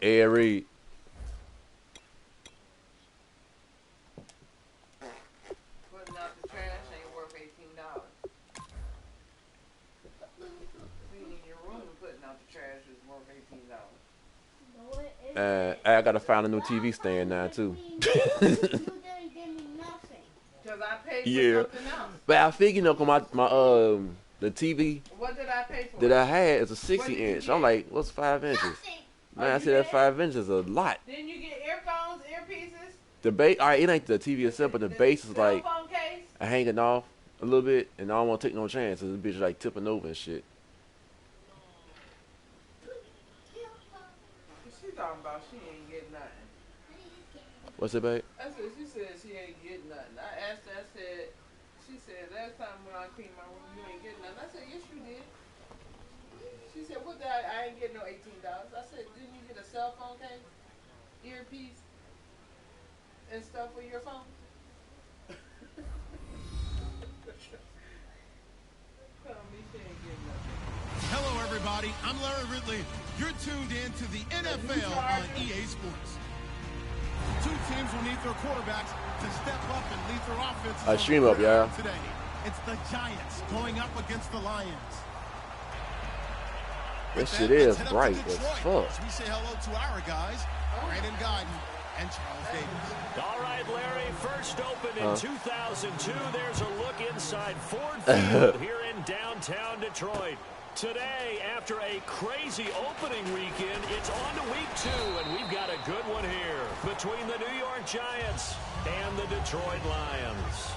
Ed Reed. Putting out the trash ain't worth $18. Cleaning your room and putting out the trash is worth $18. I gotta find a new TV stand now too. Because I paid for something else. But I figured, you know, my the TV What did I pay for? that I had is a 60-inch. I'm like, what's 5 inches? Man, I said that 5 inches is a lot. Didn't you get earphones, earpieces? The base, all right, it ain't the TV itself, but the base is like phone case? hanging off a little bit, and I don't want to take no chances. This bitch like tipping over and shit. She talking about she ain't getting nothing. What's it, babe? I said, she said she ain't getting nothing. I asked her, she said, last time when I cleaned my room, you ain't getting nothing. I said, yes, you did. She said, what the, I ain't getting no $18. I said, didn't you get a cell phone case, earpiece, and stuff for your phone? Tell me she ain't getting nothing. Hello, everybody. I'm Larry Ridley. You're tuned in to the NFL on EA Sports. Two teams will need their quarterbacks to step up and lead their offenses. Stream up, y'all. Today, it's the Giants going up against the Lions. This shit is bright as fuck. We say hello to our guys, Brandon Guyton and Charles Davis. All right, Larry, first opened in 2002. There's a look inside Ford Field here in downtown Detroit. Today, after a crazy opening weekend, it's on to week 2, and we've got a good one here between the New York Giants and the Detroit Lions.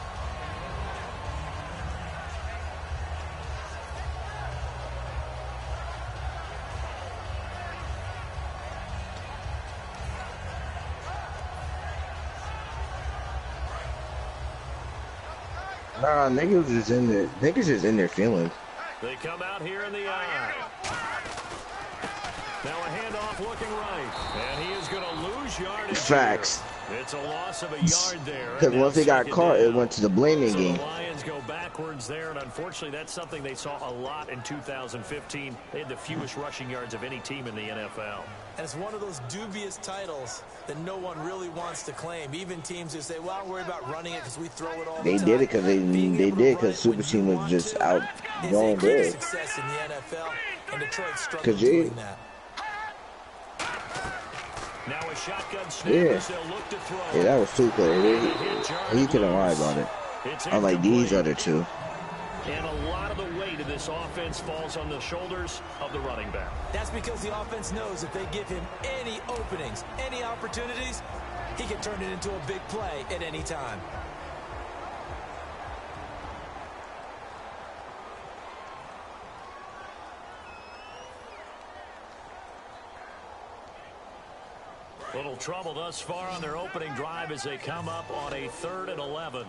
Nah, niggas just in there. Niggas just in their feelings. They come out here in the eye. Now a handoff looking right, and he is going to lose yardage. Facts. Here. It's a loss of a yard there. Because once they got caught, it went to the blaming game. The Lions go backwards there, and unfortunately, that's something they saw a lot in 2015. They had the fewest rushing yards of any team in the NFL. And it's one of those dubious titles that no one really wants to claim. Even teams who say, well, I'm worried about running it because we throw it all the time. They did it because Super Team was just out going there. Success in the NFL, and Detroit struggled Cause doing that. Now a shotgun snap as they'll look to throw. Yeah, that was too clear. He couldn't lie about it. Unlike these other two. And a lot of the weight of this offense falls on the shoulders of the running back. That's because the offense knows if they give him any openings, any opportunities, he can turn it into a big play at any time. Little trouble thus far on their opening drive as they come up on a 3rd and 11.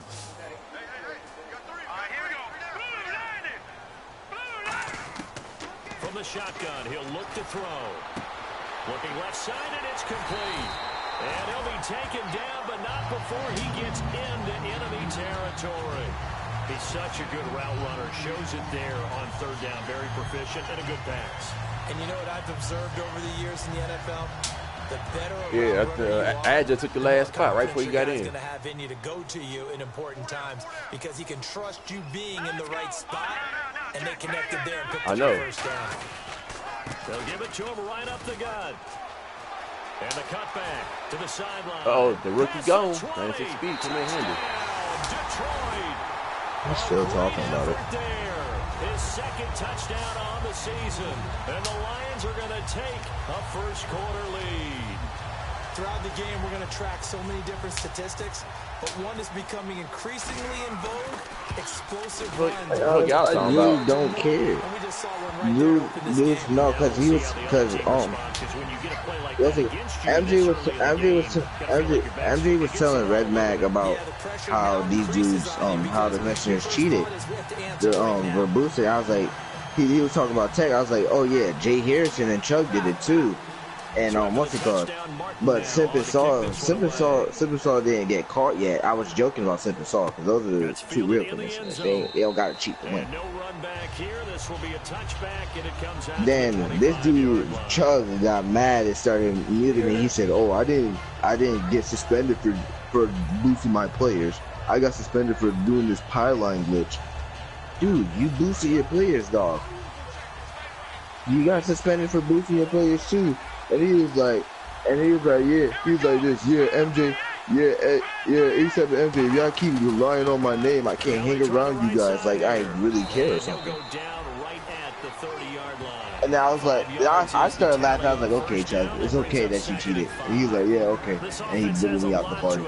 From the shotgun, he'll look to throw. Looking left side, and it's complete. And he'll be taken down, but not before he gets into enemy territory. He's such a good route runner. Shows it there on 3rd down. Very proficient and a good pass. And you know what I've observed over the years in the NFL? The better Adja took the last spot right before he got in. Going to have in you to go to you in important times because he can trust you being in the right spot, and they connected there and picked up the first down. They'll give it to him right up the gut. And the cutback to the sideline. Oh, the rookie gone. 96 speed, come in handy. Detroit. I'm still talking about it. His second touchdown on the season. And the Lions are going to take a first quarter lead. Throughout the game, we're going to track so many different statistics, but one is becoming increasingly in vogue, explosive runs. You don't care. And we just saw one right there. No, because he was, MJ was telling Red Mag about how these dudes, how the Mexicans cheated. The boosting. I was like, he was talking about tech. I was like, oh yeah, Jay Harrison and Chuck did it too. And what's it called? But Simp Saw didn't get caught yet. I was joking about Simp Saw because those are the two real commissioners. They don't got to cheat to win. Then this dude Chug got mad and started muting me. He said, "Oh, I didn't get suspended for boosting my players. I got suspended for doing this pylon glitch." Dude, you boosted your players, dog. You got suspended for boosting your players too. And he was like, yeah, he was like this, yeah, MJ, yeah, A7 MJ, if y'all keep relying on my name, I can't hang around you guys like I really care or something. And then I was like, I started laughing. I was like, okay, Chuck, it's okay that you cheated. And he was like, yeah, okay. And he blew me out the party.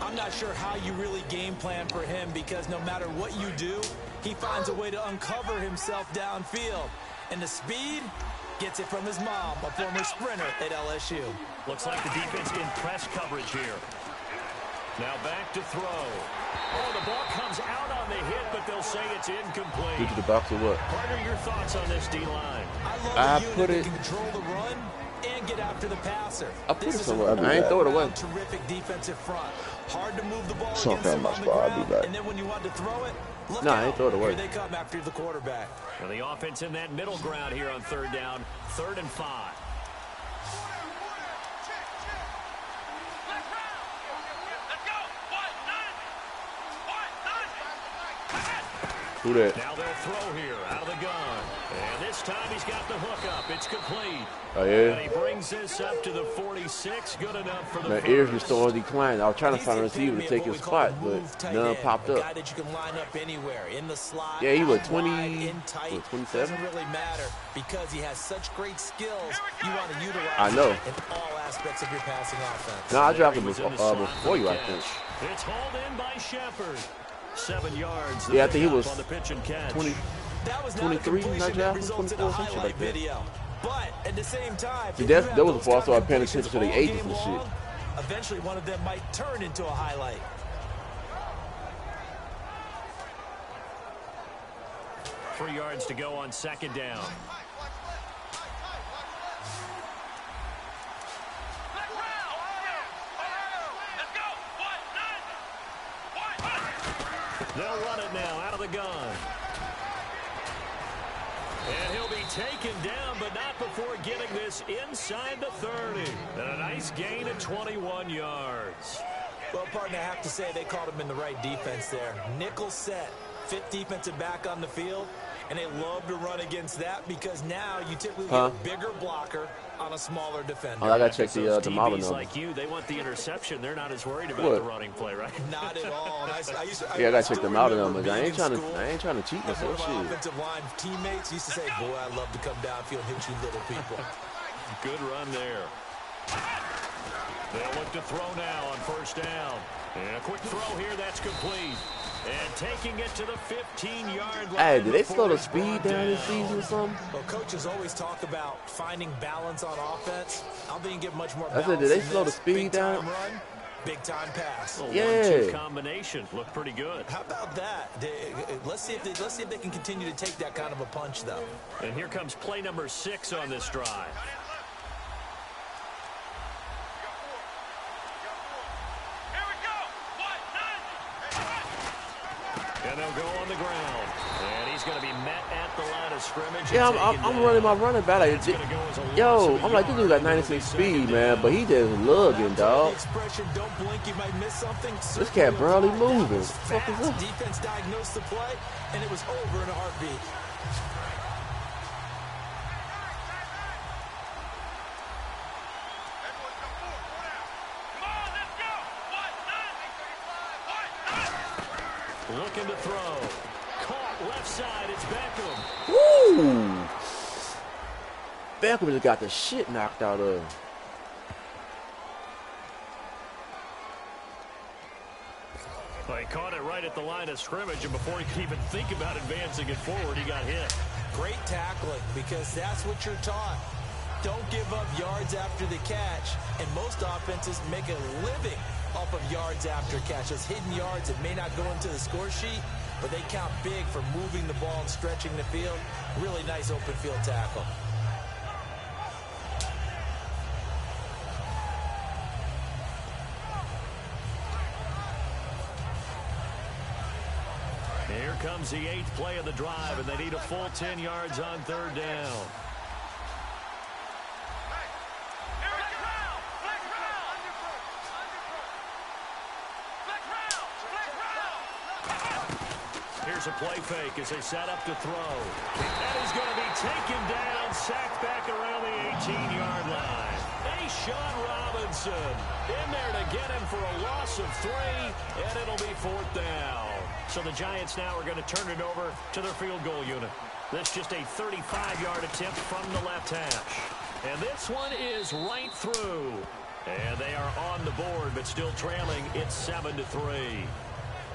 I'm not sure how you really game plan for him because no matter what you do, he finds a way to uncover himself downfield. And the speed gets it from his mom, a former sprinter at LSU. Looks like the defense in press coverage here. Now back to throw. Oh, the ball comes out on the hit, but they'll say it's incomplete. Due to the box or what? Partner, your thoughts on this D-line? I put it. Control the run and get after the passer. I put it somewhere. I ain't throw it away. Terrific defensive front. Hard to move the ball So against him my on the spot. I'll ground. be back. And then when you want to throw it, look No, out. I ain't throw it away. Here they come after the quarterback. Well, the offense in that middle ground here on third down. 3rd and 5. Who that? Now they'll throw here out of the gun. And this time he's got the hook up. It's complete. Oh, yeah? And he brings this up to the 46. Good enough for the My ears were still on decline. I was trying to find a receiver to take his spot, but none popped up. Guy that you can line up anywhere in the slot. Yeah, he was 27. 27. Doesn't really matter because he has such great skills. You want to utilize I know. in all aspects of your passing offense. No, I dropped him before you, I think. It's hauled in by Shepard. 7 yards. Yeah, I think he was on the pitch and catch. 23, not drafted, 24, some shit like that. But at the same time, See, that was before I started paying attention to the agents and shit. Eventually, one of them might turn into a highlight. Three yards to go on 2nd down. They'll run it now out of the gun. And he'll be taken down, but not before getting this inside the 30. And a nice gain of 21 yards. Well, partner, I have to say they called him in the right defense there. Nickel set, 5th defensive back on the field, and they love to run against that because now you typically get a bigger blocker on a smaller defender. Oh, I gotta check the model TVs number. like you, they want the interception. They're not as worried about the running play, right? Not at all. Yeah, I gotta check the model numbers. I ain't trying to cheat myself. My Shit. offensive line teammates used to say, "Boy, I love to come downfield and hit you little people." Good run there. They'll look to throw now on 1st down. And a quick throw here, that's complete. And taking it to the 15-yard line. Hey, did they slow the speed down this season or something? Well, coaches always talk about finding balance on offense. I don't think you get much more I balance. said, did they than slow the this. speed down? Big-time run, big-time pass. Yeah. 1-2 combination looked pretty good. How about that? Let's see if they can continue to take that kind of a punch, though. And here comes play number 6 on this drive. And they'll go on the ground. And he's going to be met at the line of scrimmage. Yeah, I'm running my running back. Like, yo, I'm like, this dude got 96 speed, man, but he just lugging, dog. Don't blink, you might miss something. This cat barely moving. What the fuck is that? Defense diagnosed the play, and it was over in a heartbeat. Looking to throw. Caught left side. It's Beckham. Woo! Beckham just got the shit knocked out of him. Well, he caught it right at the line of scrimmage, and before he could even think about advancing it forward, he got hit. Great tackling, because that's what you're taught. Don't give up yards after the catch, and most offenses make a living off of yards after catch. Those hidden yards that may not go into the score sheet, but they count big for moving the ball and stretching the field. Really nice open field tackle. Here comes the 8th play of the drive, and they need a full 10 yards on 3rd down. Here's a play fake as they set up to throw. And he's going to be taken down, sacked back around the 18-yard line. Sean Robinson in there to get him for a loss of 3, and it'll be 4th down. So the Giants now are going to turn it over to their field goal unit. That's just a 35-yard attempt from the left hash. And this one is right through. And they are on the board, but still trailing. It's 7-3.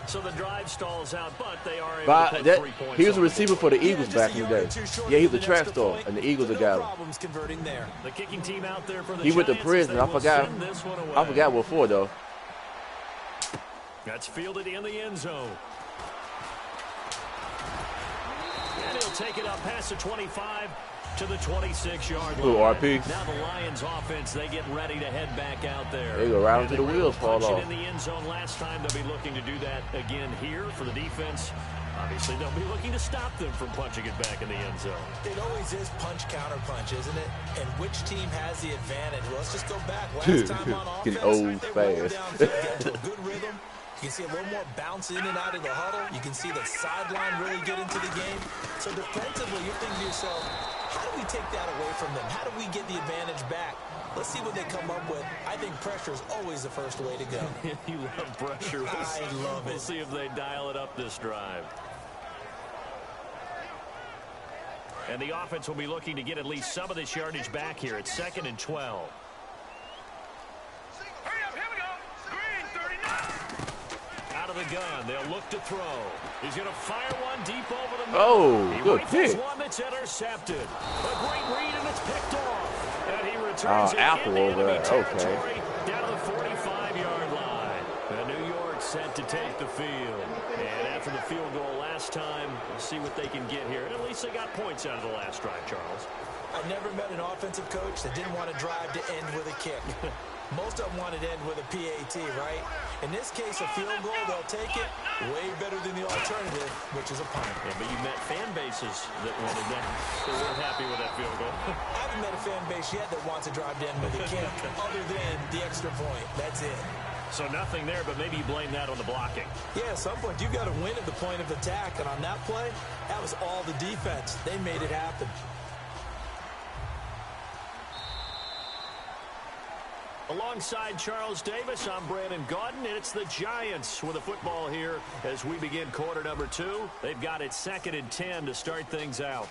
So the drive stalls out, but they are able to put 3 points. He was a receiver for the Eagles back in the day. Yeah, he was a track star, and the Eagles have got him. Converting there. The kicking team out there for the He went to prison. I forgot what for, though. That's fielded in the end zone. And he'll take it up past the 25 to the 26-yard line. Ooh, RP. Now the Lions offense, they get ready to head back out there. They go right until the wheels fall off. In the end zone last time, they'll be looking to do that again here for the defense. Obviously, they'll be looking to stop them from punching it back in the end zone. It always is punch-counter-punch, isn't it? And which team has the advantage? Well, let's just go back. Last time on offense, getting old fast. Get to a good rhythm. You can see a little more bounce in and out of the huddle. You can see the sideline really get into the game. So defensively, you're thinking to yourself, how do we take that away from them? How do we get the advantage back? Let's see what they come up with. I think pressure is always the first way to go. You love pressure. I love it. We'll see if they dial it up this drive. And the offense will be looking to get at least some of this yardage back here. It's 2nd and 12. Out of the gun, they'll look to throw. He's going to fire one deep over the middle. Oh, good pick. One that's intercepted. A great read, and it's picked off. And he returns it Apple into over enemy there. territory Okay. down to the 45-yard line. And New York set to take the field. And after the field goal last time, we'll see what they can get here. And at least they got points out of the last drive, Charles. I've never met an offensive coach that didn't want to drive to end with a kick. Most of them wanted to end with a PAT, right? In this case, a field goal, they'll take it. Way better than the alternative, which is a punt. Yeah, but you met fan bases that wanted that. They weren't happy with that field goal. I haven't met a fan base yet that wants to drive to end with a kick, other than the extra point. That's it. So nothing there, but maybe you blame that on the blocking. Yeah, at some point, you've got to win at the point of attack. And on that play, that was all the defense. They made it happen. Alongside Charles Davis, I'm Brandon Gaudin, and it's the Giants with the football here as we begin quarter number 2. They've got it 2nd and 10 to start things out.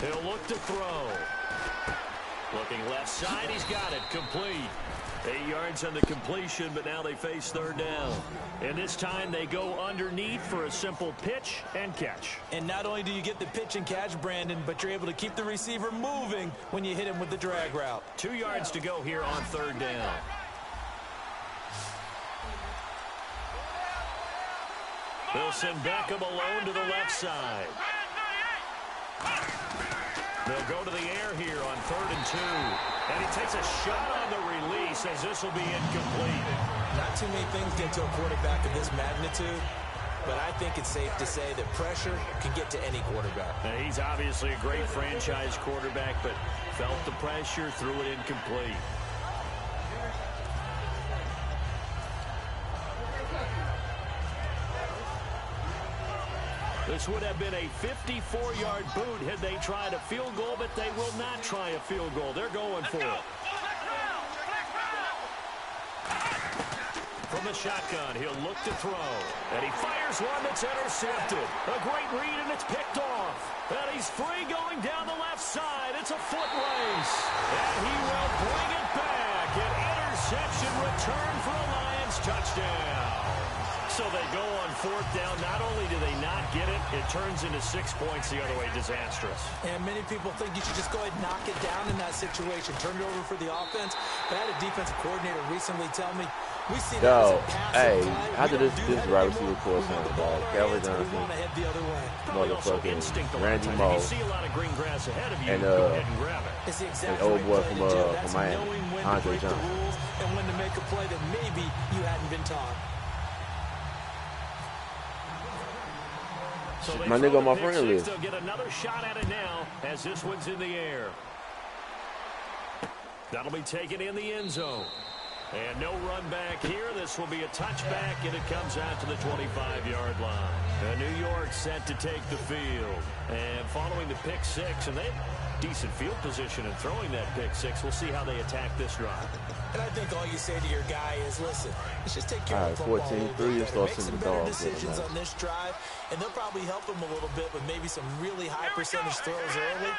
He'll look to throw. Looking left side, he's got it, complete. 8 yards on the completion, but now they face 3rd down. And this time they go underneath for a simple pitch and catch. And not only do you get the pitch and catch, Brandon, but you're able to keep the receiver moving when you hit him with the drag route. 2 yards to go here on 3rd down. They'll send Beckham alone to the left side. They'll go to the air here on 3rd and 2. And he takes a shot on the release as this will be incomplete. Not too many things get to a quarterback of this magnitude, but I think it's safe to say that pressure can get to any quarterback. Now, he's obviously a great franchise quarterback, but felt the pressure, threw it incomplete. This would have been a 54-yard boot had they tried a field goal, but they will not try a field goal. They're going for it. From the shotgun, he'll look to throw. And he fires one that's intercepted. A great read, and it's picked off. And he's free going down the left side. It's a foot race. And he will bring it back. An interception return for a Lions Evans, touchdown. So they go on 4th down. Not only do they not get it, it turns into 6 points the other way. Disastrous. And many people think you should just go ahead and knock it down in that situation. Turn it over for the offense. But I had a defensive coordinator recently tell me, we see that as a passive play. How did this wide receiver course sound, dog? Calvin Johnson, we want to head the other way. Motherfucking Randy Moss, and old boy from Miami, Andre Johnson. And when to make a play that maybe you hadn't been taught. So my nigga on my friend list. They'll get another shot at it now as this one's in the air. That'll be taken in the end zone. And no run back here. This will be a touchback, and it comes out to the 25-yard line. New York set to take the field. And following the pick six, and they have decent field position in throwing that pick six. We'll see how they attack this drive. And I think all you say to your guy is, listen, let's just take care of the football 14-3, make some better decisions on this drive, and they'll probably help him a little bit with maybe some really high percentage throws early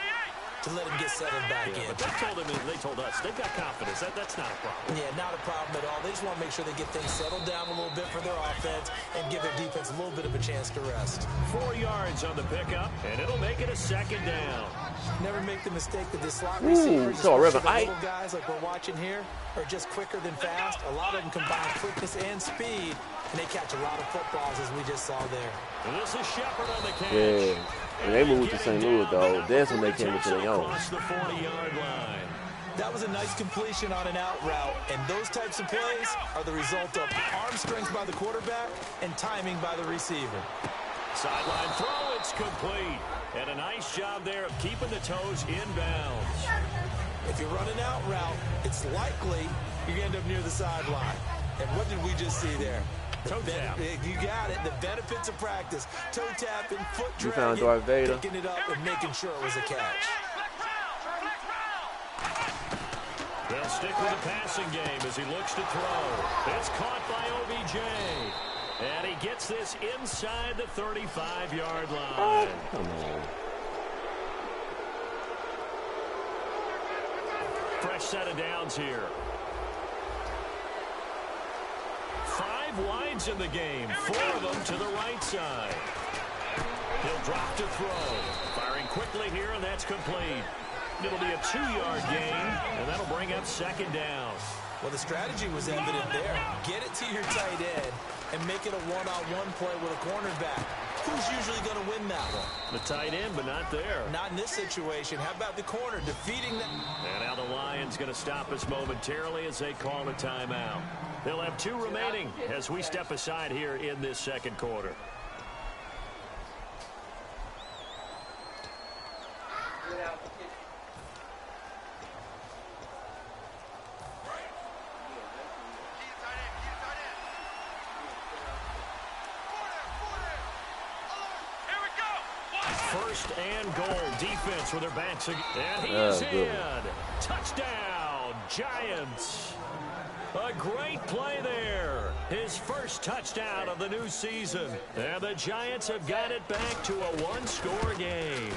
to let him get settled back in. But they told us they've got confidence. That's not a problem. Yeah, not a problem at all. They just want to make sure they get things settled down a little bit for their offense and give their defense a little bit of a chance to rest. 4 yards on the pickup, and it'll make it a 2nd down. Never make the mistake that the slot receivers, so the little guys like we're watching here, are just quicker than fast. A lot of them combine quickness and speed, and they catch a lot of footballs, as we just saw there. And this is Shepard on the catch. Yeah, and they moved to St. Louis, though. That's when they came into their own. The 40-yard line. That was a nice completion on an out route, and those types of plays are the result of arm strength by the quarterback and timing by the receiver. Sideline throw, it's complete. And a nice job there of keeping the toes inbounds. If you run an out route, it's likely you're going to end up near the sideline. And what did we just see there? Toe tap. You got it. The benefits of practice. Toe tapping, foot dragging, You found Darth Vader. picking it up and making sure it was a catch. They'll stick with the passing game as he looks to throw. It's caught by OBJ. And he gets this inside the 35-yard line. Oh, come on. Fresh set of downs here. 5 wides in the game. 4 of them to the right side. He'll drop to throw. Firing quickly here, and that's complete. It'll be a 2-yard gain, and that'll bring up 2nd down. Well, the strategy was evident there. Get it to your tight end and make it a one-on-one play with a cornerback. Who's usually going to win that one? The tight end, but not there. Not in this situation. How about the corner defeating them? And now the Lions going to stop us momentarily as they call a timeout. They'll have 2 remaining as we step aside here in this 2nd quarter. First and goal. Defense with their backs again. And he is in. Touchdown, Giants. A great play there. His first touchdown of the new season. And the Giants have got it back to a 1-score game.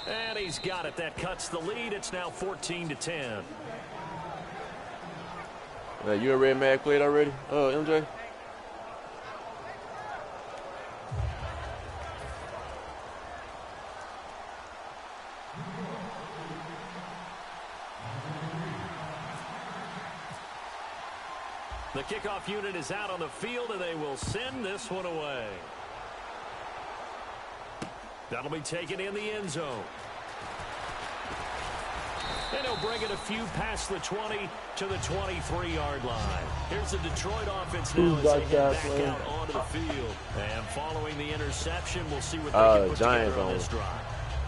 And he's got it. That cuts the lead. It's now 14-10. You and Red Mag played already, MJ? The kickoff unit is out on the field, and they will send this one away. That'll be taken in the end zone. And he'll bring it a few past the 20 to the 23-yard line. Here's the Detroit offense now as they head back out onto the field. And following the interception, we'll see what they can put together on this drive.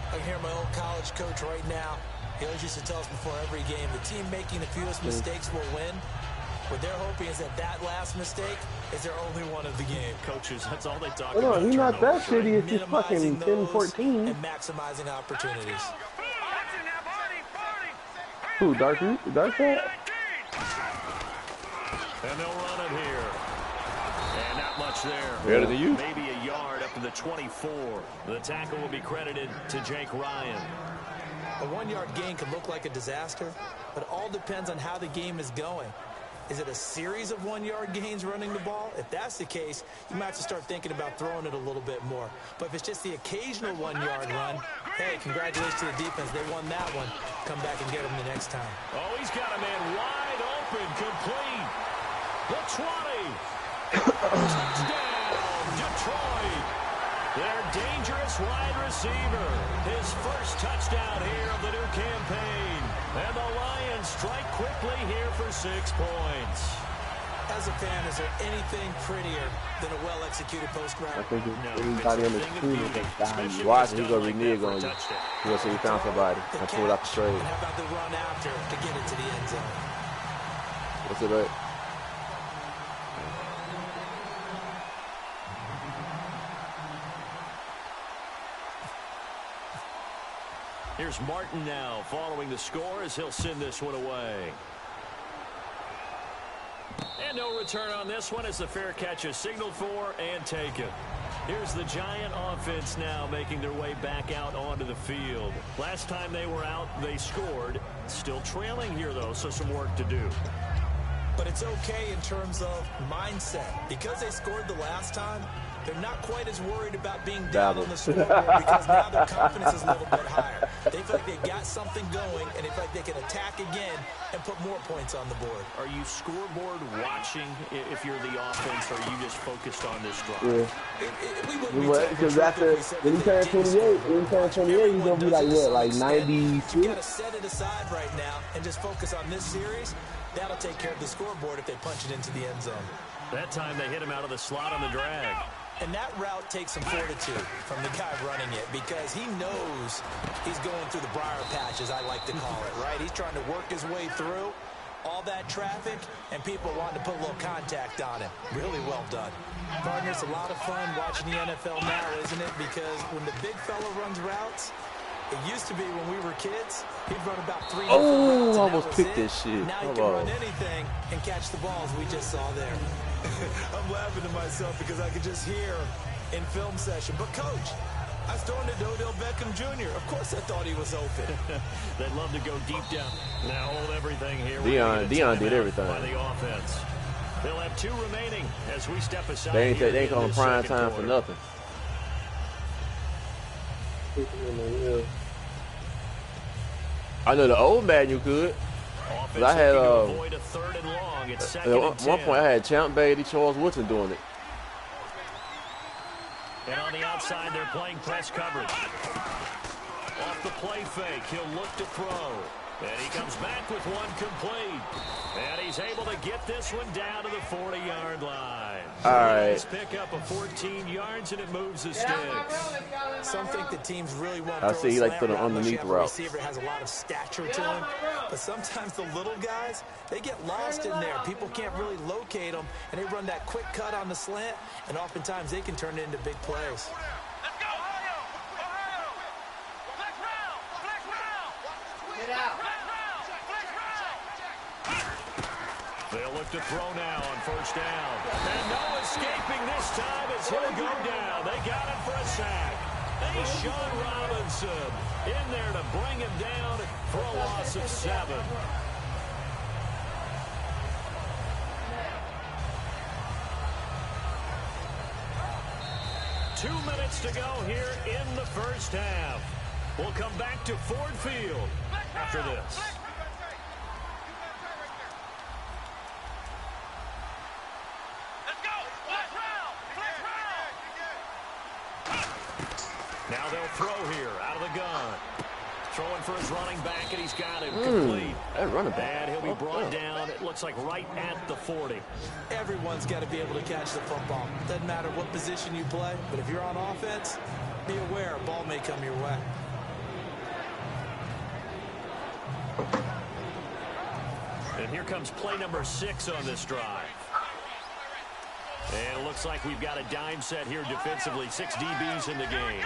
I can hear my old college coach right now. He always used to tell us before every game, the team making the fewest mistakes will win. What they're hoping is that last mistake is their only one of the game. Coaches, that's all they talk about. He's not that shitty. It's just fucking 10-14. And maximizing opportunities. Who, Darkside? And they'll run it here. And not much there. Better than you. Maybe a yard up to the 24. The tackle will be credited to Jake Ryan. A 1-yard gain could look like a disaster, but it all depends on how the game is going. Is it a series of 1-yard gains running the ball? If that's the case, you might have to start thinking about throwing it a little bit more. But if it's just the occasional 1-yard run, hey, congratulations to the defense. They won that one. Come back and get them the next time. Oh, he's got a man wide open, complete. The 20. Touchdown, Detroit. Their dangerous wide receiver. His first touchdown here of the new campaign. And the Lions strike quickly here for 6 points. As a fan, is there anything prettier than a well-executed post route? I think everybody on the team is just dying. Watch, he's going to renege on you. He'll say he found somebody. I pulled out the trade. And how about the run after to get it to the end zone? What's it like? Here's Martin now following the score as he'll send this one away. And no return on this one as the fair catch is signaled for and taken. Here's the Giant offense now making their way back out onto the field. Last time they were out, they scored. Still trailing here, though, so some work to do. But it's okay in terms of mindset. Because they scored the last time, they're not quite as worried about being down on the scoreboard because now their confidence is a little bit higher. They feel like they got something going, and they feel like they can attack again and put more points on the board. Are you scoreboard watching if you're the offense, or are you just focused on this drive? Yeah. Because after, when he turns 28, he's going to be like, what, like 92? You got to set it aside right now and just focus on this series. That'll take care of the scoreboard if they punch it into the end zone. That time they hit him out of the slot on the drag. And that route takes some fortitude from the guy running it because he knows he's going through the briar patch, as I like to call it, right? He's trying to work his way through all that traffic and people wanting to put a little contact on him. Really well done. Partner, it's a lot of fun watching the NFL now, isn't it? Because when the big fella runs routes, it used to be when we were kids, he'd run about 3 different routes. Almost picked this shit. Now he can run anything and catch the balls we just saw there. I'm laughing to myself because I could just hear in film session. But, Coach, I was throwing it to Odell Beckham Jr. Of course I thought he was open. They'd love to go deep down. Now hold everything here. Deion did everything. By the offense. They'll have 2 remaining as we step aside. They ain't calling prime time for nothing. I know the old man you could. I had avoid a 3rd and long. It's 2nd and 10. At one point I had Champ Bailey, Charles Woodson doing it. And on the outside, they're playing press coverage. Off the play fake, he'll look to throw. And he comes back with one complete. And he's able to get this one down to the 40-yard line. All right. Let's pick up a 14 yards, and it moves the sticks. Some think the teams really won't I see he like put an underneath route. Receiver has a lot of stature to him. But sometimes the little guys, they get lost in there. People can't really locate them, and they run that quick cut on the slant, and oftentimes they can turn it into big plays. They'll look to throw now on 1st down. And no escaping this time as he'll go down. They got him for a sack. Hey, Sean Robinson in there to bring him down for a loss of 7. Two minutes to go here in the first half. We'll come back to Ford Field after this. Now they'll throw here out of the gun. Throwing for his running back, and he's got him complete. That running back. And he'll be brought down, it looks like right at the 40. Everyone's got to be able to catch the football. Doesn't matter what position you play, but if you're on offense, be aware a ball may come your way. And here comes play number 6 on this drive. And it looks like we've got a dime set here defensively. 6 DBs in the game.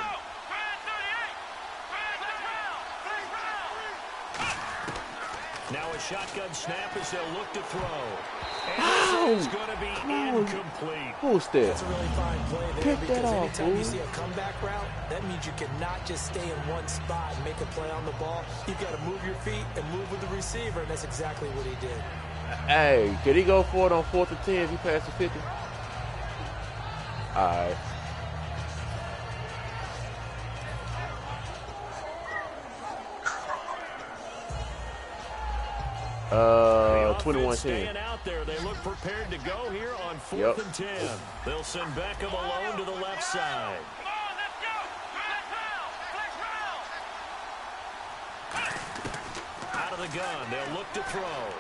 Now a shotgun snap as they'll look to throw. And this is going to be incomplete. Who's there? That's a really fine play there. Pick because that off, anytime you see a comeback route, that means you cannot just stay in one spot and make a play on the ball. You've got to move your feet and move with the receiver, and that's exactly what he did. Hey, could he go for it on 4th and 10 if he passed the 50? All right. 21-10. Out there. They look prepared to go here on 4th and 10. They'll send Beckham alone to the left side. Out of the gun, they'll look to throw.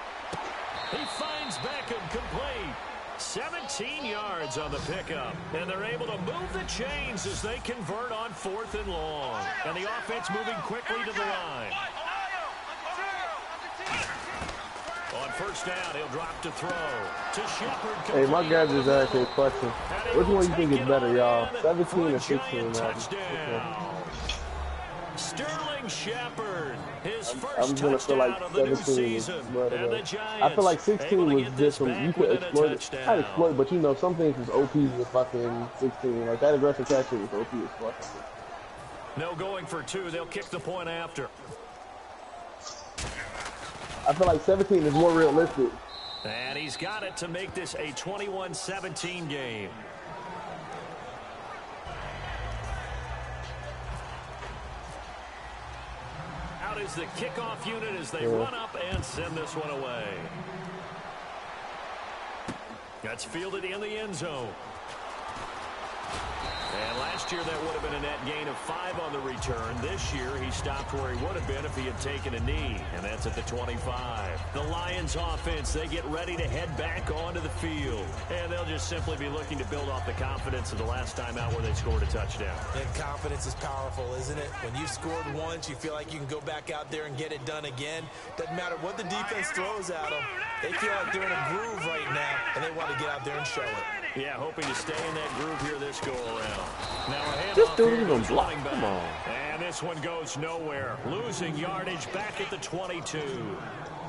He finds Beckham complete. 17 yards on the pickup. And they're able to move the chains as they convert on 4th and long. And the offense moving quickly to the line. On first down, he'll drop to throw. To Shepard. Hey, my guys is asking a question. Which one do you think is better, y'all? 17 or 16? Touchdown. Sterling Shepard, his first I'm gonna feel like touchdown of the new 17 season. and the I feel like 16 was just some, you could exploit it. Not exploit, but you know, some things is OP with fucking 16. Like that aggressive catch shit was OP as fuck. No going for two. They'll kick the point after. I feel like 17 is more realistic. And he's got it to make this a 21-17 game. Out is the kickoff unit as they run up and send this one away. That's fielded in the end zone. And last year that would have been a net gain of 5 on the return. This year he stopped where he would have been if he had taken a knee, and that's at the 25. The Lions offense, they get ready to head back onto the field. And they'll just simply be looking to build off the confidence of the last time out where they scored a touchdown. And confidence is powerful, isn't it? When you've scored once, you feel like you can go back out there and get it done again. Doesn't matter what the defense throws at them. They feel like they're in a groove right now, and they want to get out there and show it. Yeah, hoping to stay in that groove here this go-around. Now a this handoff dude here even to block. running back. Come on. And this one goes nowhere. Losing yardage back at the 22.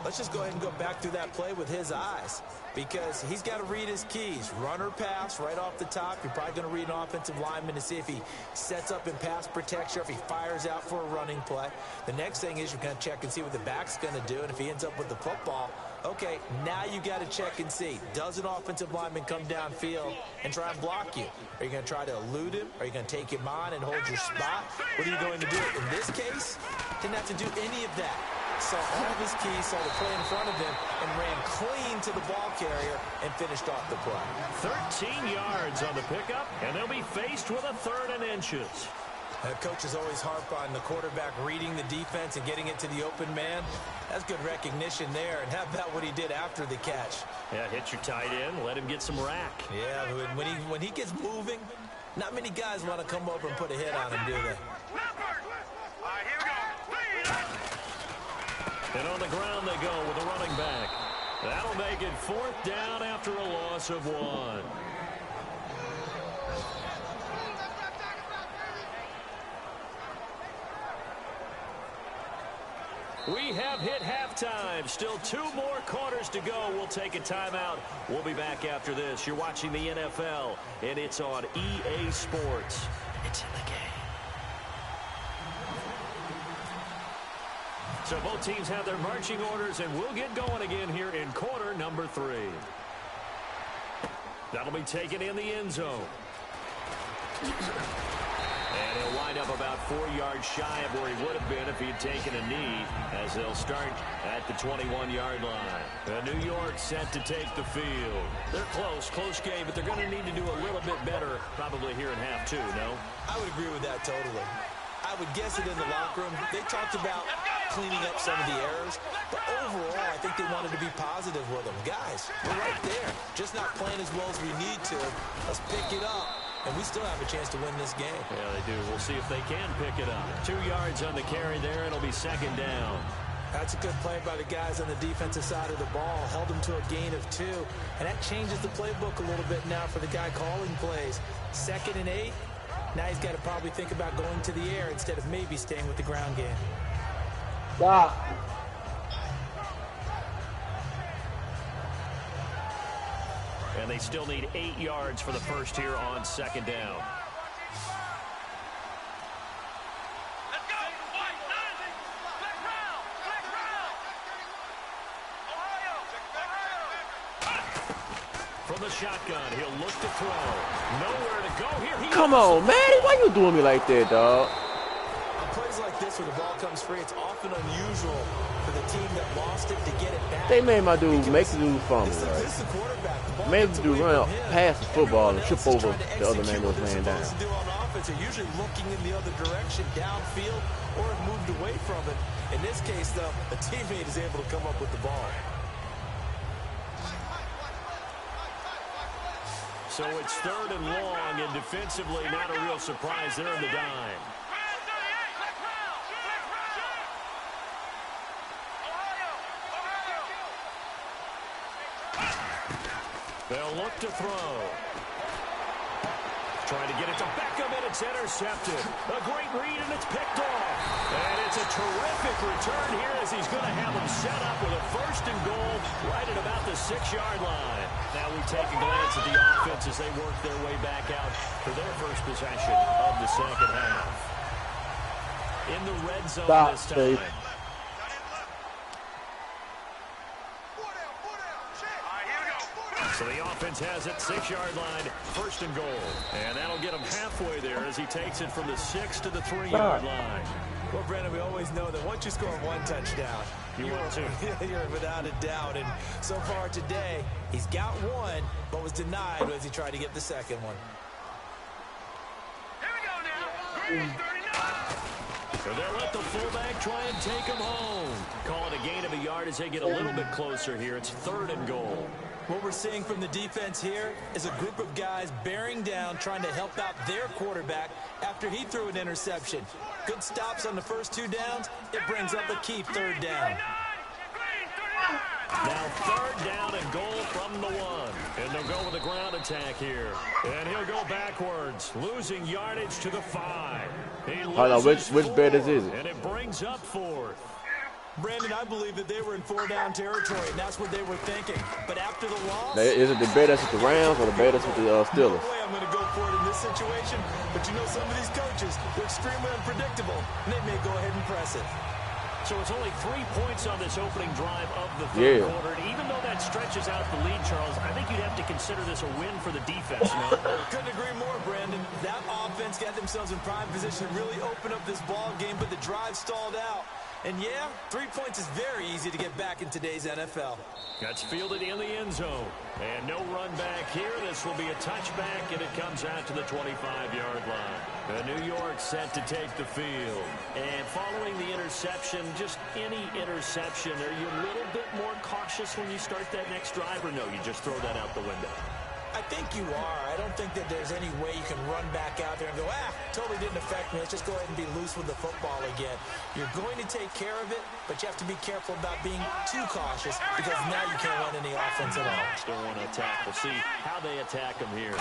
Let's just go ahead and go back through that play with his eyes, because he's got to read his keys. Run or pass right off the top. You're probably going to read an offensive lineman to see if he sets up in pass protection or if he fires out for a running play. The next thing is you're going to check and see what the back's going to do, and if he ends up with the football, okay, now you got to check and see. Does an offensive lineman come downfield and try and block you? Are you going to try to elude him? Are you going to take him on and hold your spot? What are you going to do? In this case, didn't have to do any of that. Saw all of his keys, saw the play in front of him, and ran clean to the ball carrier and finished off the play. 13 yards on the pickup, and they'll be faced with a 3rd and inches. Coaches always harp on the quarterback reading the defense and getting it to the open man. That's good recognition there. And how about what he did after the catch? Yeah, hit your tight end, let him get some rack. Yeah, when he gets moving, not many guys want to come over and put a hit on him, do they? And on the ground they go with a running back. That'll make it 4th down after a loss of 1. We have hit halftime. Still 2 more quarters to go. We'll take a timeout. We'll be back after this. You're watching the NFL, and it's on EA Sports. It's in the game. So both teams have their marching orders, and we'll get going again here in quarter number 3. That'll be taken in the end zone. And he'll wind up about 4 yards shy of where he would have been if he had taken a knee, as they'll start at the 21-yard line. New York set to take the field. They're close game, but they're going to need to do a little bit better probably here in half 2, no? I would agree with that totally. I would guess it in the locker room. They talked about cleaning up some of the errors, but overall, I think they wanted to be positive with them. Guys, we're right there. Just not playing as well as we need to. Let's pick it up. And we still have a chance to win this game. Yeah, they do. We'll see if they can pick it up. 2 yards on the carry there, and it'll be 2nd down. That's a good play by the guys on the defensive side of the ball. Held them to a gain of 2. And that changes the playbook a little bit now for the guy calling plays. 2nd and 8. Now he's got to probably think about going to the air instead of maybe staying with the ground game. And they still need 8 yards for the first here on 2nd down. From the shotgun, he'll look to throw. Nowhere to go here. Come on, Maddie. Why you doing me like that, dog? On plays like this where the ball comes free, it's often unusual for the team that lost it to get it back. They made my dude make the dude fumble, right? Made the dude run out past the football and trip over the other man that was laying down. They're usually looking in the other direction, downfield, or have moved away from it. In this case, though, a teammate is able to come up with the ball. So it's 3rd and long, and defensively, not a real surprise there in the dime. They'll look to throw. Trying to get it to Beckham, and it's intercepted. A great read, and it's picked off. And it's a terrific return here as he's going to have them set up with a 1st and goal right at about the 6-yard line. Now we take a glance at the offense as they work their way back out for their first possession of the second half. In the red zone this time. So the offense has it, 6-yard line, 1st and goal. And that'll get him halfway there as he takes it from the 6 to the 3-yard line. Well, Brandon, we always know that once you score 1 touchdown, you're without a doubt. And so far today, he's got 1, but was denied as he tried to get the 2nd one. Here we go now. 39. So they'll let the fullback try and take him home. Call it a gain of a yard as they get a little bit closer here. It's 3rd and goal. What we're seeing from the defense here is a group of guys bearing down, trying to help out their quarterback after he threw an interception. Good stops on the first 2 downs. It brings up a key 3rd down. Now 3rd down and goal from the 1. And they'll go with a ground attack here. And he'll go backwards, losing yardage to the 5. Hold on, which bet is it? And it brings up 4th. Brandon, I believe that they were in 4-down territory, and that's what they were thinking. But after the loss... Is it the bet that's with the Rams or the bet that's with the Steelers? No way I'm going to go for it in this situation, but you know some of these coaches, they're extremely unpredictable, and they may go ahead and press it. So it's only 3 points on this opening drive of the 3rd quarter. And even though that stretches out the lead, Charles, I think you'd have to consider this a win for the defense. Couldn't agree more, Brandon. That offense got themselves in prime position to really open up this ball game, but the drive stalled out. And yeah, 3 points is very easy to get back in today's NFL. That's fielded in the end zone. And no run back here. This will be a touchback, and it comes out to the 25-yard line. New York set to take the field. And following the interception, just any interception, are you a little bit more cautious when you start that next drive, or no, you just throw that out the window? I think you are. I don't think that there's any way you can run back out there and go, totally didn't affect me. Let's just go ahead and be loose with the football again. You're going to take care of it, but you have to be careful about being too cautious because now you can't run any offense at all. Still want to attack. We'll see how they attack him here.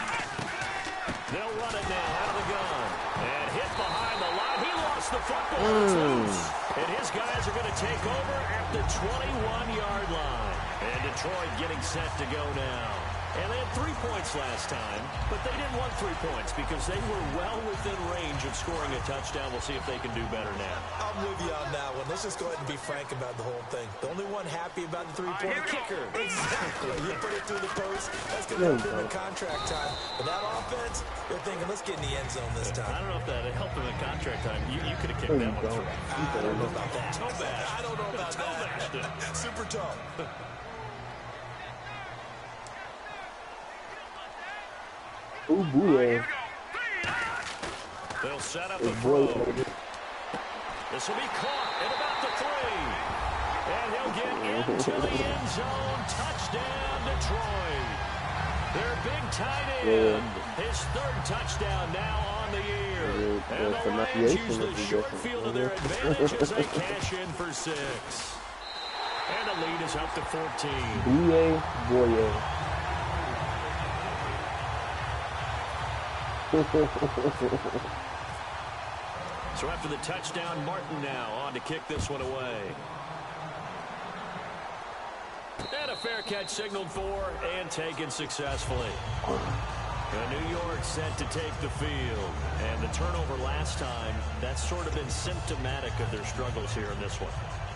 They'll run it now out of the gun. And hit behind the line. He lost the football. It's loose. And his guys are going to take over at the 21-yard line. And Detroit getting set to go now. And they had 3 points last time, but they didn't want 3 points because they were well within range of scoring a touchdown. We'll see if they can do better now. I'm with you on that one. Let's just go ahead and be frank about the whole thing. The only one happy about the three-point kicker. Exactly. You put it through the post. That's going to help him in contract time. But that offense, they're thinking, let's get in the end zone this time. I don't know if that helped him in contract time. You could have kicked that one through. I don't know about that. Toe bash. I don't know about that. Super toe. Ooh, boy. They'll set up the throw. This will be caught at about the 3. And he'll get into the end zone. Touchdown, Detroit. Their big tight end. His 3rd touchdown now on the year. And the Lions use the short field to their advantage as they cash in for 6. And the lead is up to 14. Boye. So after the touchdown, Martin now on to kick this one away. And a fair catch signaled for and taken successfully. New York set to take the field. And the turnover last time, that's sort of been symptomatic of their struggles here in this one.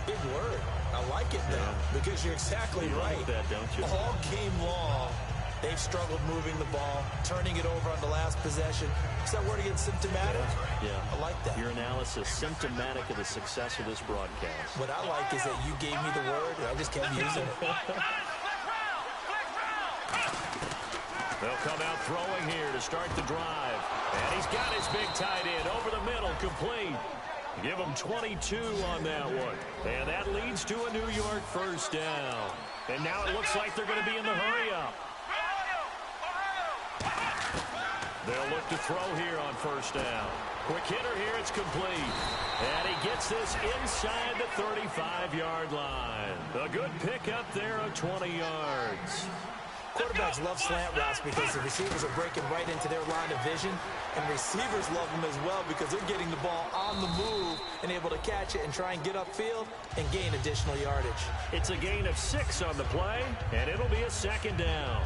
Big word. I like it now because you're exactly right. That, don't you? All game long, They've struggled moving the ball, turning it over on the last possession. Is that word against symptomatic? Yeah. I like that. Your analysis, symptomatic of the success of this broadcast. What I like is that you gave me the word, and I just kept using it. They'll come out throwing here to start the drive. And he's got his big tight end over the middle, complete. Give him 22 on that one. And that leads to a New York first down. And now it looks like they're going to be in the hurry-up. They'll look to throw here on first down. Quick hitter here, it's complete. And he gets this inside the 35-yard line. A good pickup there of 20 yards. Quarterbacks love slant routes because the receivers are breaking right into their line of vision, and receivers love them as well because they're getting the ball on the move and able to catch it and try and get upfield and gain additional yardage. It's a gain of 6 on the play, and it'll be a second down.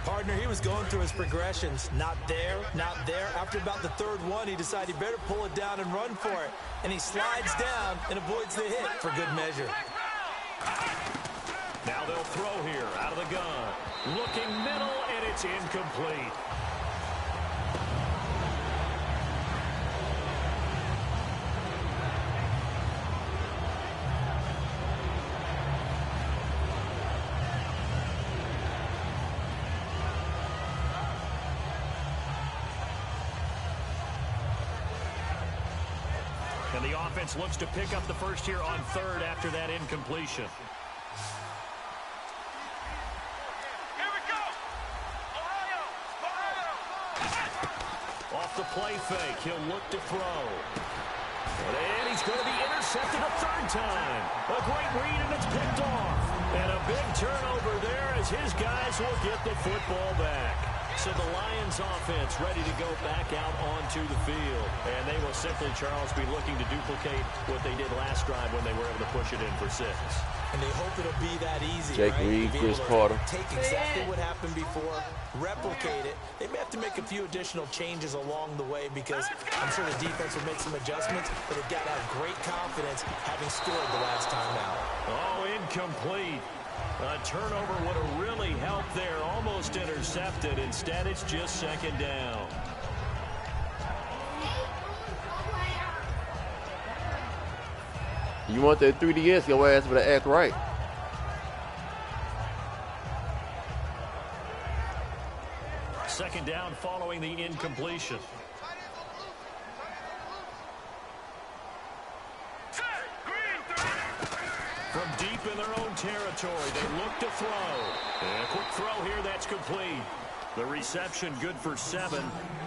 Partner, he was going through his progressions. Not there, not there. After about the third one, he decided he better pull it down and run for it. And he slides down and avoids the hit for good measure. Now they'll throw here out of the gun. Looking middle, and it's incomplete. And the offense looks to pick up the first here on third after that incompletion. Off the play fake, he'll look to throw. And he's going to be intercepted a third time. A great read, and it's picked off. And a big turnover there as his guys will get the football back. So the Lions offense ready to go back out onto the field. And they will simply, Charles, be looking to duplicate what they did last drive when they were able to push it in for 6. And they hope it'll be that easy, Jake right? Reed, Chris Carter. Take exactly what happened before, replicate it. They may have to make a few additional changes along the way because I'm sure the defense will make some adjustments, but they've got to have great confidence having scored the last time out. Oh, incomplete. A turnover would have really helped there. Almost intercepted. Instead, it's just second down. You want that 3DS, your ass better act right. Second down following the incompletion. From deep in their own territory, they look to throw. And a quick throw here, that's complete. The reception good for 7.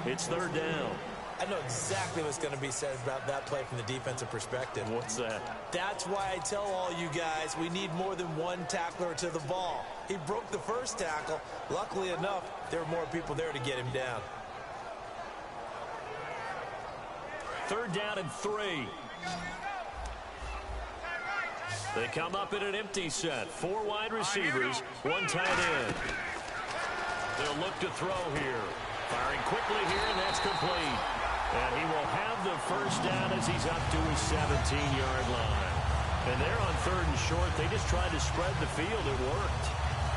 It's third down. I know exactly what's going to be said about that play from the defensive perspective. What's that? That's why I tell all you guys we need more than one tackler to the ball. He broke the first tackle. Luckily enough, there were more people there to get him down. Third down and 3. They come up in an empty set. 4 wide receivers, 1 tight end. They'll look to throw here. Firing quickly here, and that's complete. And he will have the first down as he's up to his 17-yard line. And they're on third and short. They just tried to spread the field. It worked.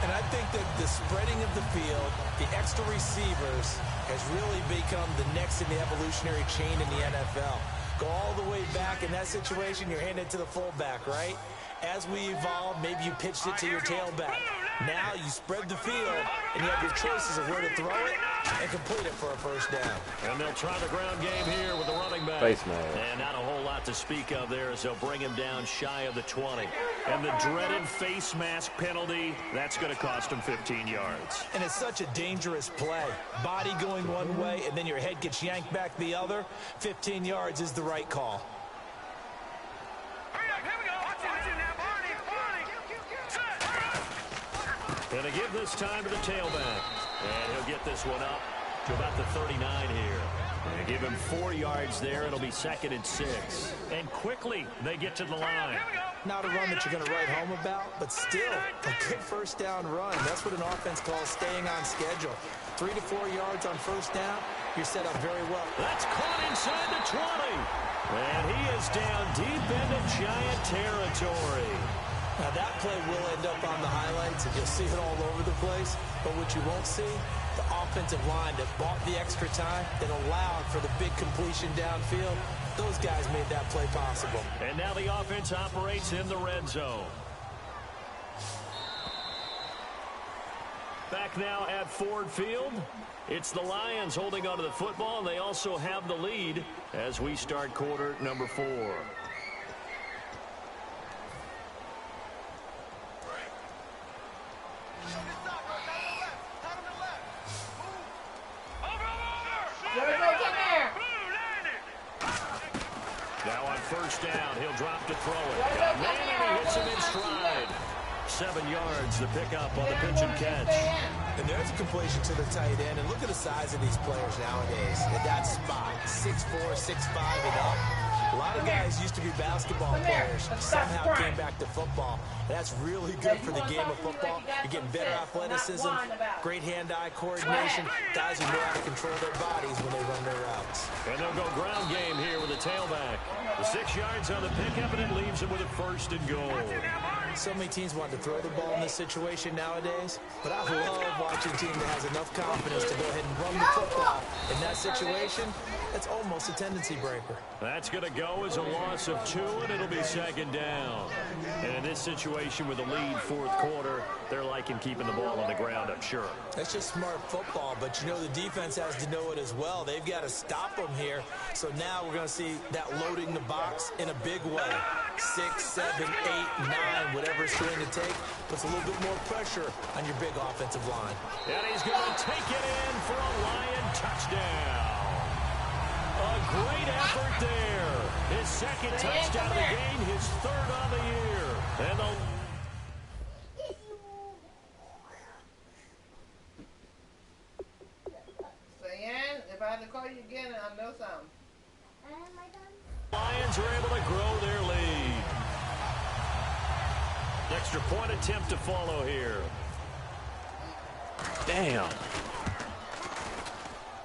And I think that the spreading of the field, the extra receivers, has really become the next in the evolutionary chain in the NFL. Go all the way back in that situation, you're handed to the fullback, right? As we evolve, maybe you pitched it to your tailback. Now you spread the field, and you have your choices of where to throw it and complete it for a first down. And they'll try the ground game here with the running back. Face mask. And not a whole lot to speak of there as they'll bring him down shy of the 20. And the dreaded face mask penalty, that's going to cost him 15 yards. And it's such a dangerous play. Body going one way, and then your head gets yanked back the other. 15 yards is the right call. And they give this time to the tailback. And he'll get this one up to about the 39 here. They give him 4 yards there. It'll be 2nd and 6. And quickly, they get to the line. Not a run that you're going to write home about, but still a good first down run. That's what an offense calls staying on schedule. 3 to 4 yards on first down, you're set up very well. That's caught inside the 20. And he is down deep into Giant territory. Now that play will end up on the highlights, and you'll see it all over the place. But what you won't see, the offensive line that bought the extra time, that allowed for the big completion downfield, those guys made that play possible. And now the offense operates in the red zone. Back now at Ford Field. It's the Lions holding onto the football. They also have the lead as we start quarter number 4. Now on first down, he'll drop to throw it. Got man, and he hits him in stride. 7 yards, the pickup on the pitch and catch. And there's a completion to the tight end. And look at the size of these players nowadays. At that spot, 6'4", 6'5", and up. A lot of guys used to be basketball players, somehow came back to football. That's really good for the game of football. You're getting better athleticism, great hand-eye coordination, guys who know how to control their bodies when they run their routes. And they'll go ground game here with a tailback. The 6 yards on the pickup, and it leaves him with a first and goal. So many teams want to throw the ball in this situation nowadays, but I love watching a team that has enough confidence to go ahead and run the football. In that situation, that's almost a tendency breaker. That's going to go as a loss of 2, and it'll be second down. And in this situation with a lead fourth quarter, they're liking keeping the ball on the ground, I'm sure. That's just smart football, but you know the defense has to know it as well. They've got to stop them here. So now we're going to see that loading the box in a big way. 6, 7, 8, 9, whatever it's going to take, puts a little bit more pressure on your big offensive line. And he's going to take it in for a Lion touchdown. A great effort there. His second touchdown of the game, his third on the year. And Diane, if I had to call you again, I'll know something. Lions are able to grow their lead. Extra point attempt to follow here. Damn.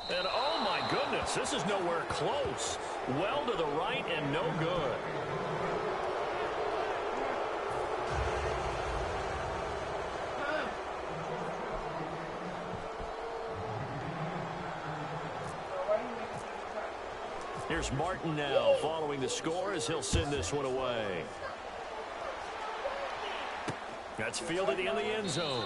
And oh my goodness, this is nowhere close. Well to the right and no good. Here's Martin now following the score as he'll send this one away. That's fielded in the end zone.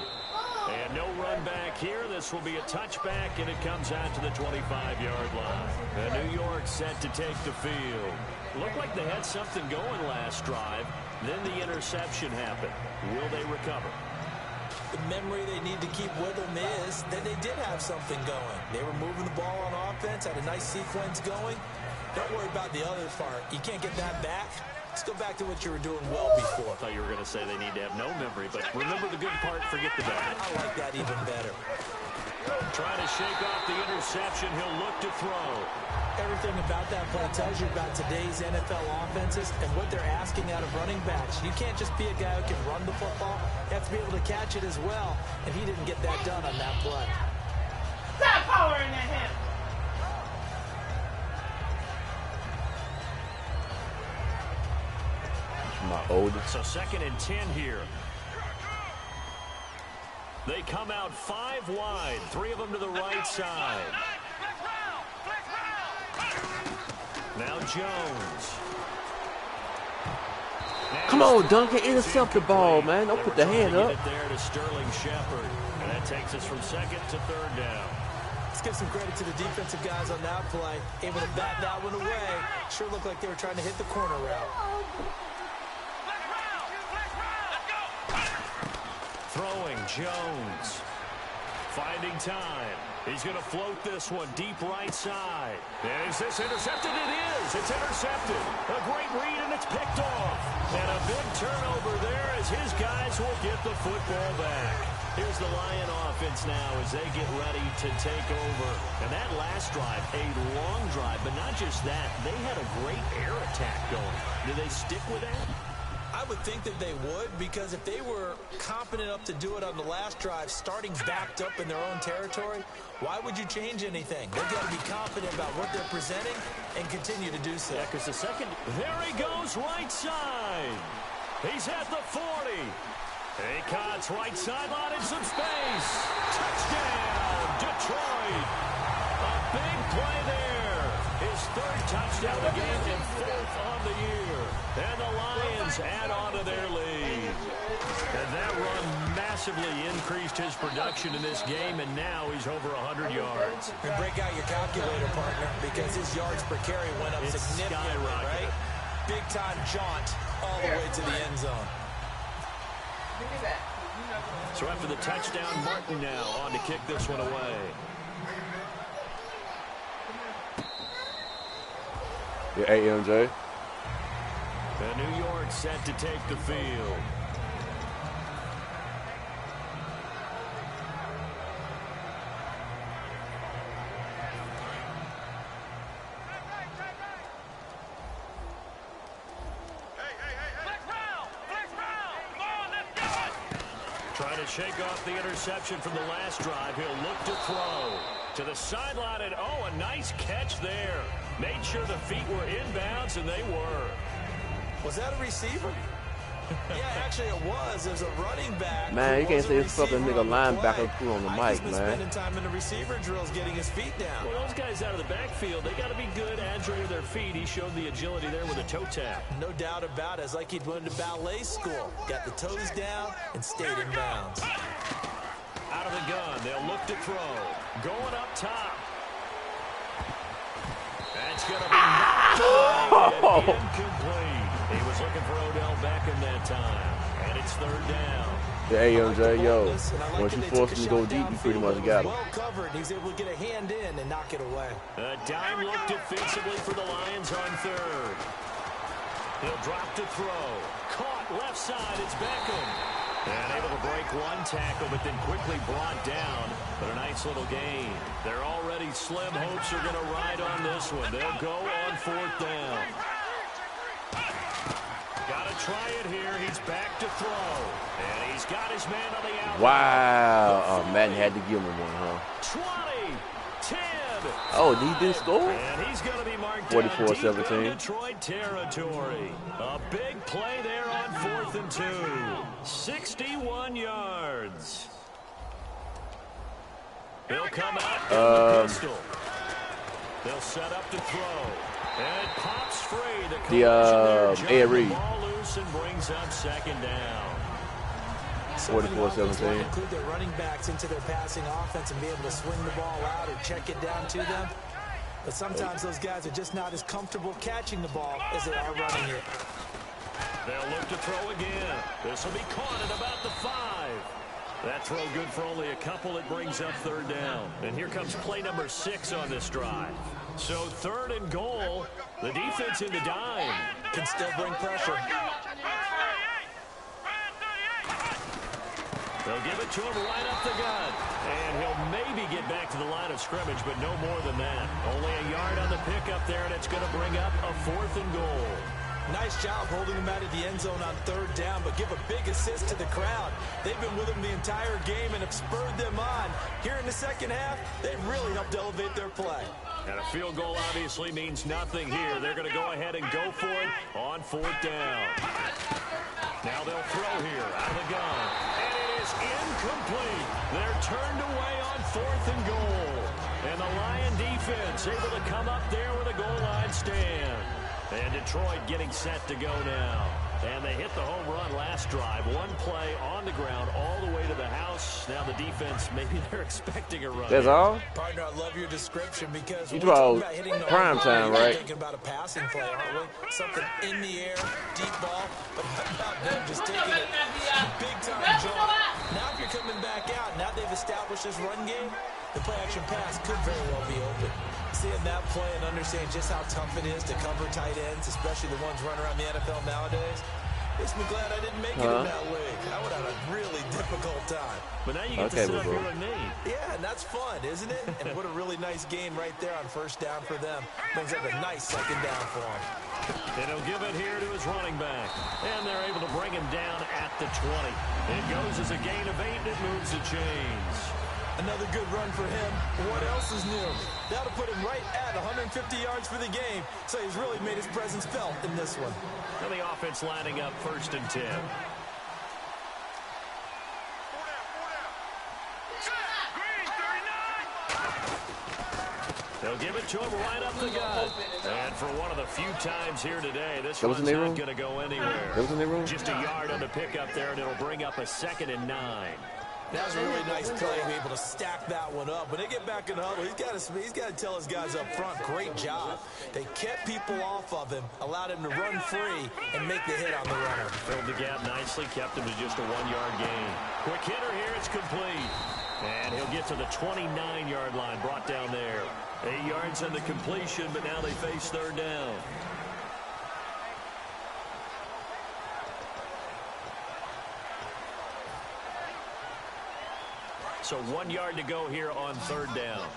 And no run back here. This will be a touchback, and it comes out to the 25-yard line. And New York set to take the field. Looked like they had something going last drive. Then the interception happened. Will they recover? The memory they need to keep with them is that they did have something going. They were moving the ball on offense, had a nice sequence going. Don't worry about the other part. You can't get that back. Let's go back to what you were doing well before. I thought you were going to say they need to have no memory, but remember the good part, forget the bad. I like that even better. Trying to shake off the interception, he'll look to throw. Everything about that play tells you about today's NFL offenses and what they're asking out of running backs. You can't just be a guy who can run the football. You have to be able to catch it as well, and he didn't get that done on that play. Stop powering at him. My oldest. So 2nd and 10 here. They come out 5 wide, 3 of them to the right side. Now Jones. Come on, Duncan, intercept the ball, man. Don't put the hand up. It there to Sterling Shepard. And that takes us from 2nd to 3rd down. Let's give some credit to the defensive guys on that play. Able to bat that one away. Sure looked like they were trying to hit the corner route. Throwing Jones. Finding time. He's going to float this one deep right side. And is this intercepted? It is. It's intercepted. A great read, and it's picked off. And a big turnover there as his guys will get the football back. Here's the Lion offense now as they get ready to take over. And that last drive, a long drive, but not just that. They had a great air attack going. Do they stick with that? I would think that they would, because if they were competent enough to do it on the last drive, starting backed up in their own territory, why would you change anything? They've got to be confident about what they're presenting and continue to do so. Yeah, because the second, there he goes right side. He's at the 40. He cuts right sideline in some space. Touchdown, Detroit. A big play there. His third touchdown of the game and fourth on the year. And the Lions add on to their lead. And that run massively increased his production in this game, and now he's over 100 yards. And break out your calculator, partner, because his yards per carry went up significantly, right? Big-time jaunt all the way to the end zone. So after the touchdown, Martin now on to kick this one away. Yeah, AMJ. And New York set to take the field. Trying to shake off the interception from the last drive. He'll look to throw to the sideline, and oh, a nice catch there. Made sure the feet were inbounds, and they were. Was that a receiver? Yeah, actually it was. There's a running back. Man, you can't say it's something nigga linebacker crew on the mic, man. Spending time in the receiver drills, getting his feet down. Well, those guys out of the backfield, they got to be good, agile with their feet. He showed the agility there with a toe tap. No doubt about it. It's like he'd went to ballet school. Got the toes down and stayed in bounds. Out of the gun, they'll look to throw. Going up top. That's going to be knocked away and incomplete. He was looking for Odell Beckham that time, and it's third down. Yeah, AMJ, yo, once you force him to go deep, you pretty much got him. Well covered. He's able to get a hand in and knock it away. A dime look defensively for the Lions on third. He'll drop to throw. Caught left side. It's Beckham. And able to break one tackle, but then quickly brought down. But a nice little gain. They're already slim hopes are going to ride on this one. They'll go on fourth down. Got to try it here. He's back to throw. And he's got his man on the outside. Wow. Oh, Madden had to give him one, huh? 20, 10. Oh, he did score? And he's going to be marked 44-17. down Detroit territory. A big play there on 4th and 2. 61 yards. He'll come out in the pistol. They'll set up to throw. And it pops free. The Air Reed. Ball loose and brings up second down. 44-17. Include their running backs into their passing offense and be able to swing the ball out or check it down to them. But sometimes those guys are just not as comfortable catching the ball as they are running it. They'll look to throw again. This will be caught at about the 5. That throw good for only a couple. It brings up third down. And here comes play number 6 on this drive. So third and goal. The defense in the dime. Can still bring pressure. They'll give it to him right up the gut. And he'll maybe get back to the line of scrimmage, but no more than that. Only a yard on the pickup there, and it's going to bring up a 4th and goal. Nice job holding him out of the end zone on third down, but give a big assist to the crowd. They've been with him the entire game and have spurred them on. Here in the second half, they've really helped elevate their play. And a field goal obviously means nothing here. They're going to go ahead and go for it on 4th down. Now they'll throw here out of the gun. And it is incomplete. They're turned away on 4th and goal. And the Lion defense able to come up there with a goal line stand. And Detroit getting set to go now. And they hit the home run last drive. One play on the ground all the way to the house. Now the defense, maybe they're expecting a run. That's all? Partner, I love your description because you draw prime time, right? Thinking about a passing play, aren't we? Something in the air, deep ball. But how about them just taking it big time jump? Now if you're coming back out, now they've established this run game, the play action pass could very well be open. Seeing that play and understanding just how tough it is to cover tight ends, especially the ones running around the NFL nowadays, makes me glad I didn't make it in that league. I would have a really difficult time. But now you get to sit up here with me. Yeah, and that's fun, isn't it? And what a really nice gain right there on first down for them. Brings up a nice second down for him. And he'll give it here to his running back. And they're able to bring him down at the 20. It goes as a gain of 8, and it moves the chains. Another good run for him. What else is new? That'll put him right at 150 yards for the game. So he's really made his presence felt in this one. And the offense lining up 1st and 10. They'll give it to him right up the gut. And for one of the few times here today, this one's one's not going to go anywhere. That was in their room? Just a yard on the pickup there, and it'll bring up a 2nd and 9. That was a really nice play to be able to stack that one up. When they get back in the huddle, he's got to tell his guys up front, great job. They kept people off of him, allowed him to run free, and make the hit on the runner. Filled the gap nicely, kept him to just a 1-yard gain. Quick hitter here, it's complete. And he'll get to the 29-yard line, brought down there. 8 yards on the completion, but now they face 3rd down. So 1 yard to go here on 3rd down.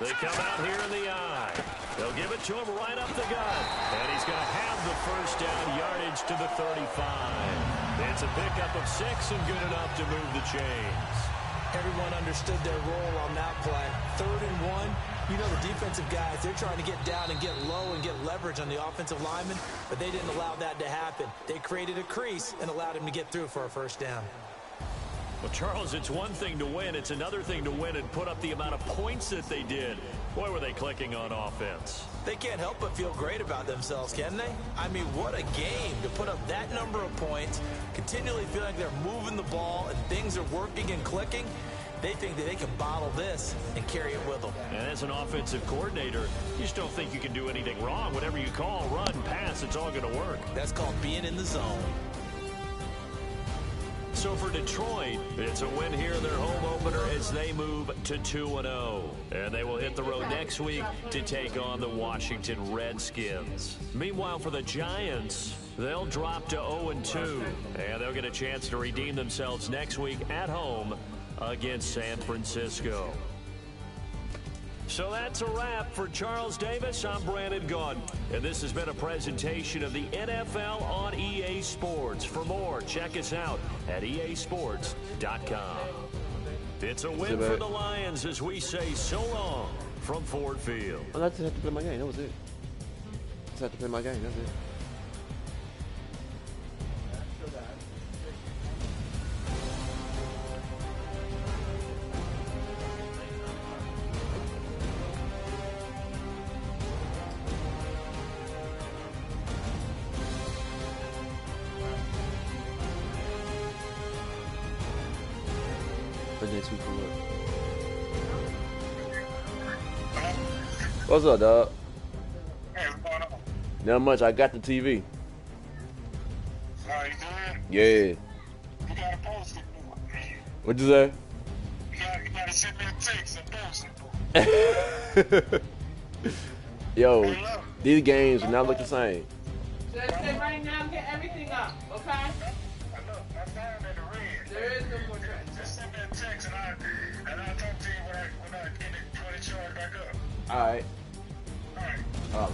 They come out here in the eye. They'll give it to him right up the gut. And he's going to have the 1st down, yardage to the 35. It's a pickup of 6 and good enough to move the chains. Everyone understood their role on that play. 3rd and 1. You know the defensive guys, they're trying to get down and get low and get leverage on the offensive lineman, but they didn't allow that to happen. They created a crease and allowed him to get through for a 1st down. Well, Charles, it's one thing to win. It's another thing to win and put up the amount of points that they did. Boy, were they clicking on offense. They can't help but feel great about themselves, can they? I mean, what a game to put up that number of points, continually feel like they're moving the ball and things are working and clicking. They think that they can bottle this and carry it with them. And as an offensive coordinator, you just don't think you can do anything wrong. Whatever you call, run, pass, it's all going to work. That's called being in the zone. So for Detroit, it's a win here in their home opener as they move to 2-0. And they will hit the road next week to take on the Washington Redskins. Meanwhile, for the Giants, they'll drop to 0-2. And they'll get a chance to redeem themselves next week at home against San Francisco. So that's a wrap for Charles Davis. I'm Brandon Gaudin, and this has been a presentation of the NFL on EA Sports. For more, check us out at easports.com. It's a win for the Lions as we say so long from Ford Field. I just had to play my game. That was it. Just had to play my game. That's it. Next week for what? What's up, dog? Hey, what's going on? Not much. I got the TV. Oh, you good? Yeah. You gotta post it. What'd you say? You gotta send me a text and post it. Yo, these games do not look the same. Just say right now, get everything up, okay? I know. I'm down in the red. There is no more trash. Just send me a text and I'll talk to you when I get it charged back up. All right. All right. All right.